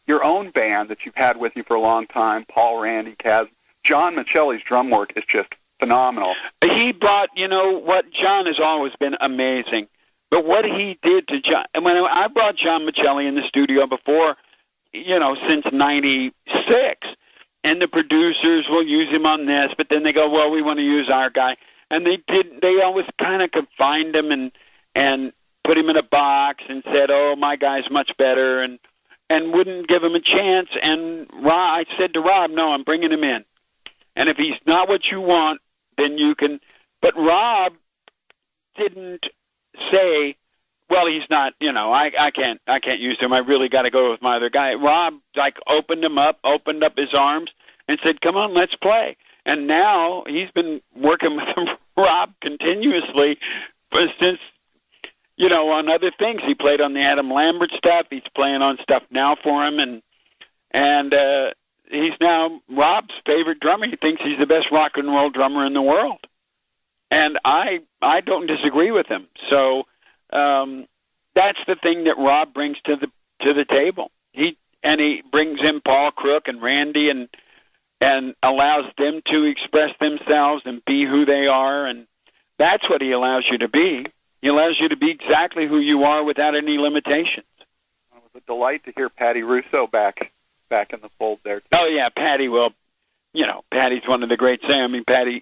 your own band that you've had with you for a long time, Paul, Randy, Kaz, John Michelli's drum work is just phenomenal. He brought, what, John has always been amazing. But what he did to John, and when I brought John Michelli in the studio before, since 96, and the producers will use him on this, but then they go, well, we want to use our guy. And they always kind of confined him and put him in a box and said, oh, my guy's much better, and wouldn't give him a chance. And I said to Rob, no, I'm bringing him in. And if he's not what you want, then you can. But Rob didn't say, well, he's not, I can't use him. I really got to go with my other guy. Rob, opened up his arms and said, come on, let's play. And now he's been working with Rob continuously since, on other things. He played on the Adam Lambert stuff. He's playing on stuff now for him. And he's now Rob's favorite drummer. He thinks he's the best rock and roll drummer in the world. And I don't disagree with him. So that's the thing that Rob brings to the table. He brings in Paul Crook and Randy and allows them to express themselves and be who they are, and that's what he allows you to be. He allows you to be exactly who you are without any limitations. It was a delight to hear Patty Russo back in the fold there, too. Oh, yeah, Patty, well, Patty's one of the great singers. I mean, Patty's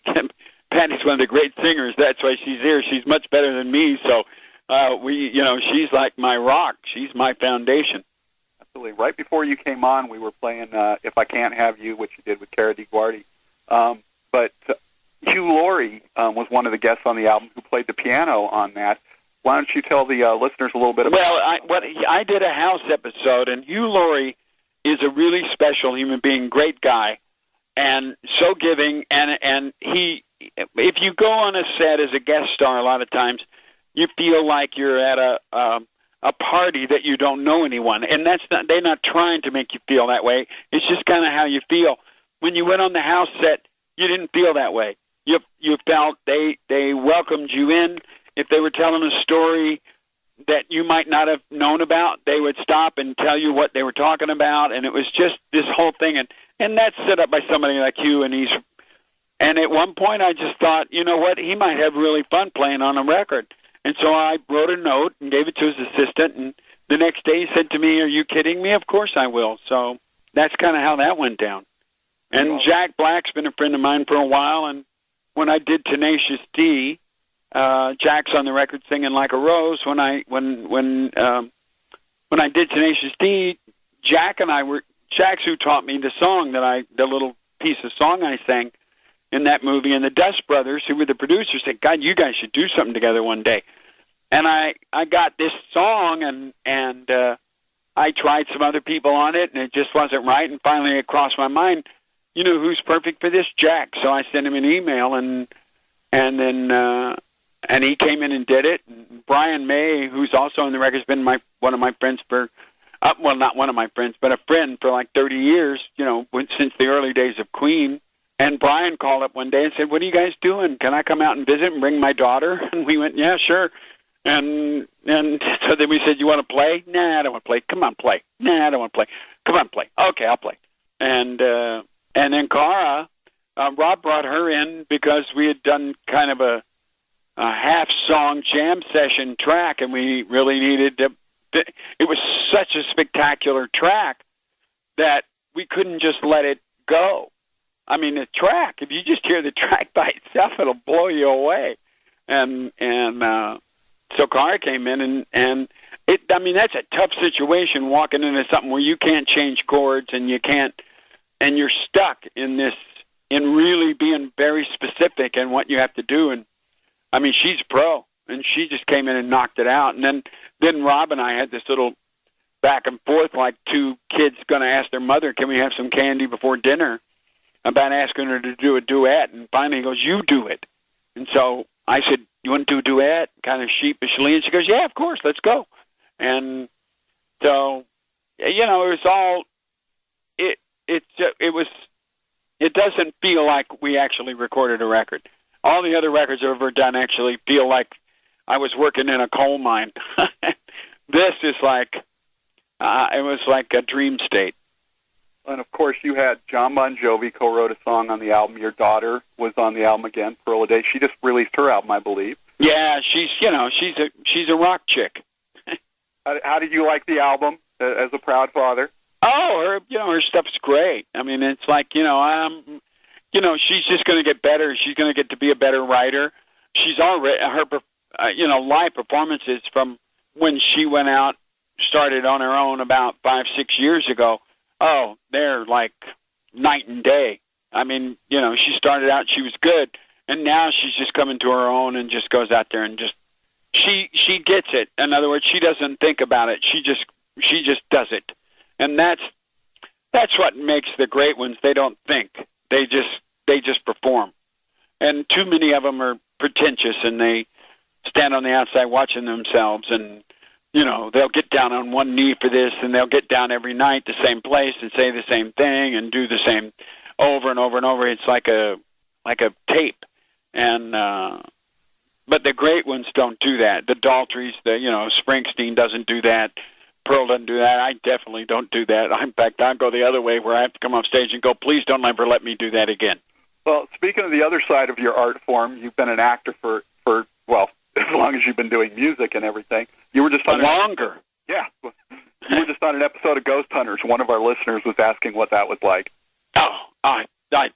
one of the great singers. That's why she's here. She's much better than me, so she's like my rock. She's my foundation. Absolutely. Right before you came on, we were playing If I Can't Have You, which you did with Cara DiGuardi. But Hugh Laurie was one of the guests on the album who played the piano on that. Why don't you tell the listeners a little bit about I did a house episode, and Hugh Laurie is a really special human being, great guy, and so giving. And he, if you go on a set as a guest star, a lot of times you feel like you're at a party that you don't know anyone, and they're not trying to make you feel that way. It's just kind of how you feel. When you went on the house set, you didn't feel that way. You felt they welcomed you in. If they were telling a story that you might not have known about, they would stop and tell you what they were talking about, and it was just this whole thing. And that's set up by somebody like you, and at one point I just thought, you know what, he might have really fun playing on a record. And so I wrote a note and gave it to his assistant, and the next day he said to me, are you kidding me? Of course I will. So that's kind of how that went down. And Jack Black's been a friend of mine for a while, and when I did Tenacious D, Jack's on the record singing Like a Rose. When I did Tenacious D, Jack's who taught me the little piece of song I sang in that movie, and the Dust Brothers, who were the producers, said, God, you guys should do something together one day. And I got this song, and I tried some other people on it, and it just wasn't right, and finally it crossed my mind, who's perfect for this? Jack. So I sent him an email, and he came in and did it. And Brian May, who's also on the record, has been one of my friends for, well, not one of my friends, but a friend for like 30 years, since the early days of Queen. And Brian called up one day and said, what are you guys doing? Can I come out and visit and bring my daughter? And we went, yeah, sure. And so then we said, you want to play? Nah, I don't want to play. Come on, play. Nah, I don't want to play. Come on, play. Okay, I'll play. And then Cara, Rob brought her in because we had done kind of a half-song jam session track, and we really needed to. It was such a spectacular track that we couldn't just let it go. I mean, the track, if you just hear the track by itself, it'll blow you away. And so Cara came in, and that's a tough situation, walking into something where you can't change chords, and and you're stuck in really being very specific in what you have to do. And I mean, she's a pro, and she just came in and knocked it out. And then Rob and I had this little back and forth, like two kids going to ask their mother, can we have some candy before dinner, about asking her to do a duet. And finally he goes, you do it. And so I said, you want to do a duet? Kind of sheepishly. And she goes, yeah, of course, let's go. And so, it was all, it doesn't feel like we actually recorded a record. All the other records I've ever done actually feel like I was working in a coal mine. This is like It was like a dream state. And, of course, you had John Bon Jovi co-wrote a song on the album. Your daughter was on the album again, Pearl a Day. She just released her album, I believe. Yeah, she's a rock chick. How did you like the album as a proud father? Oh, her stuff's great. I mean, it's like, she's just going to get better. She's going to get to be a better writer. She's already, her, live performances from when she went out, started on her own about 5-6 years ago. Oh, they're like night and day. I mean, she started out, she was good, and now she's just coming to her own and just goes out there and just, she gets it. In other words, she doesn't think about it. She just does it. And that's what makes the great ones. They don't think. They just perform. And too many of them are pretentious, and they stand on the outside watching themselves, and they'll get down on one knee for this, and they'll get down every night the same place and say the same thing and do the same over and over and over. It's like a tape. And but the great ones don't do that. The Daltrys, Springsteen doesn't do that. Pearl doesn't do that. I definitely don't do that. In fact, I go the other way where I have to come off stage and go, please don't ever let me do that again. Well, speaking of the other side of your art form, you've been an actor for as long as you've been doing music and everything. You were just on longer. Yeah. You were just on an episode of Ghost Hunters. One of our listeners was asking what that was like. Oh,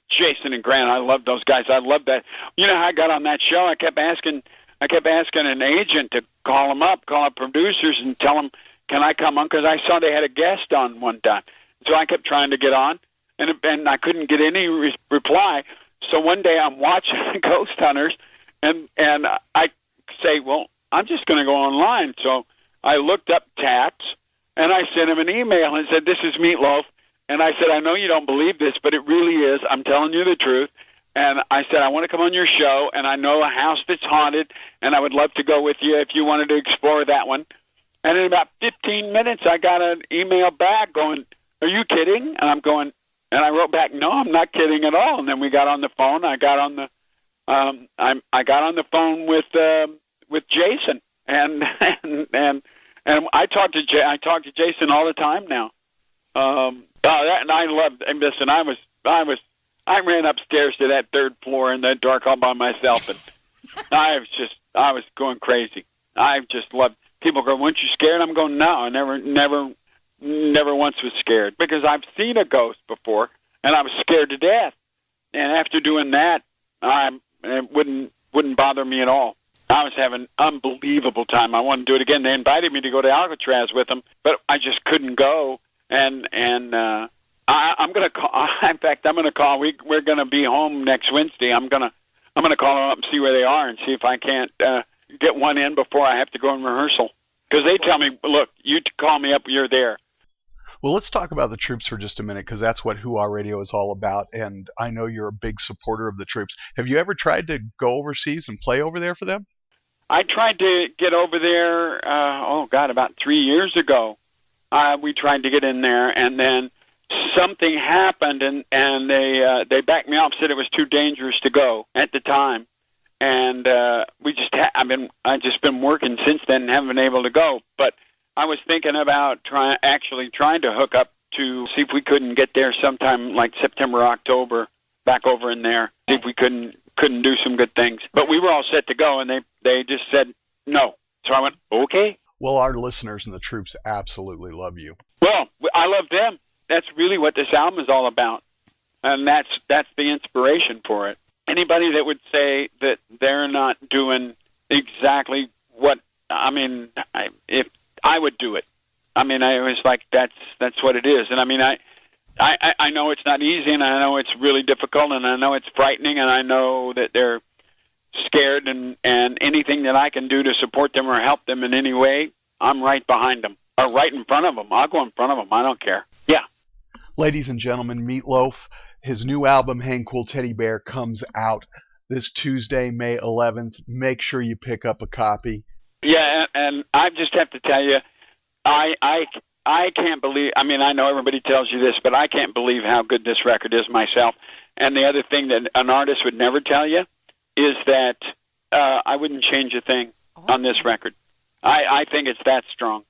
Jason and Grant, I love those guys. I love that. You know how I got on that show? I kept asking an agent to call up producers and tell them, can I come on? Because I saw they had a guest on one time. So I kept trying to get on, and I couldn't get any reply. So one day I'm watching Ghost Hunters, and I say, well, I'm just going to go online. So I looked up Taps, and I sent him an email and said, this is Meat Loaf. And I said, I know you don't believe this, but it really is. I'm telling you the truth. And I said, I want to come on your show, and I know a house that's haunted, and I would love to go with you if you wanted to explore that one. And in about 15 minutes, I got an email back going, are you kidding? And I'm going, and I wrote back, no, I'm not kidding at all. And then we got on the phone. I got on the phone with Jason, and I talk to Jason all the time now. And I loved. And listen, I ran upstairs to that third floor in that dark all by myself, and I was going crazy. I just loved. People go, weren't you scared? I'm going, no, I never once was scared, because I've seen a ghost before, and I was scared to death. And after doing that, it wouldn't bother me at all. I was having an unbelievable time. I wanted to do it again. They invited me to go to Alcatraz with them, but I just couldn't go. And I'm going to call. In fact, I'm going to call. We're going to be home next Wednesday. I'm going to call them up and see where they are and see if I can't get one in before I have to go in rehearsal. Because they tell me, look, you call me up, you're there. Well, let's talk about the troops for just a minute, because that's what Hooah Radio is all about, and I know you're a big supporter of the troops. Have you ever tried to go overseas and play over there for them? I tried to get over there, about 3 years ago. We tried to get in there, and then something happened, and they backed me off, said it was too dangerous to go at the time. And I've just been working since then and haven't been able to go. But I was thinking about trying to hook up to see if we couldn't get there sometime like September, October, back over in there. See if we couldn't do some good things. But we were all set to go, and they just said no. So I went, okay. Well, our listeners and the troops absolutely love you. Well, I love them. That's really what this album is all about, and that's the inspiration for it. Anybody that would say that they're not doing exactly what, if I would do it. I was like, that's what it is. And I know it's not easy, and I know it's really difficult, and I know it's frightening, and I know that they're scared, and anything that I can do to support them or help them in any way, I'm right behind them, or right in front of them. I'll go in front of them. I don't care. Yeah. Ladies and gentlemen, Meat Loaf, his new album, Hang Cool Teddy Bear, comes out this Tuesday, May 11th. Make sure you pick up a copy. Yeah, and I just have to tell you, I can't believe, I know everybody tells you this, but I can't believe how good this record is myself. And the other thing that an artist would never tell you is that I wouldn't change a thing on this record. I think it's that strong.